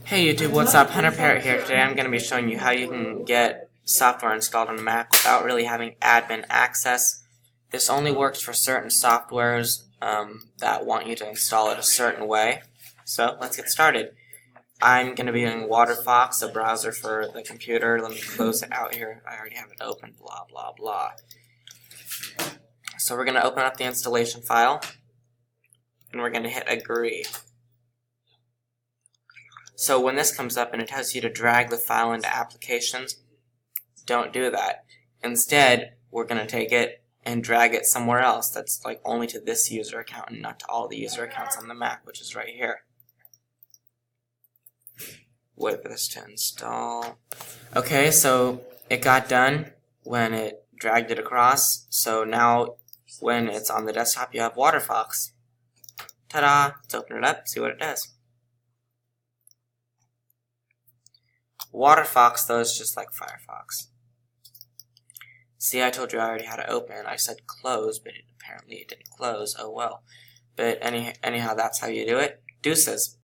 Hey YouTube, what's up? Hunter Parrot here. Today I'm going to be showing you how you can get software installed on a Mac without really having admin access. This only works for certain softwares that want you to install it a certain way. So let's get started. I'm going to be using WaterFox, a browser for the computer. Let me close it out here. I already have it open, blah blah blah. So we're going to open up the installation file and we're going to hit agree. So when this comes up and it tells you to drag the file into applications, don't do that. Instead, we're going to take it and drag it somewhere else that's like only to this user account and not to all the user accounts on the Mac, which is right here. Wait for this to install. Okay, so it got done when it dragged it across. So now when it's on the desktop, you have WaterFox. Ta-da! Let's open it up, see what it does. WaterFox, though, is just like Firefox. See, I told you I already had it open. I said close, but apparently it didn't close. Oh well. But anyhow, that's how you do it. Deuces.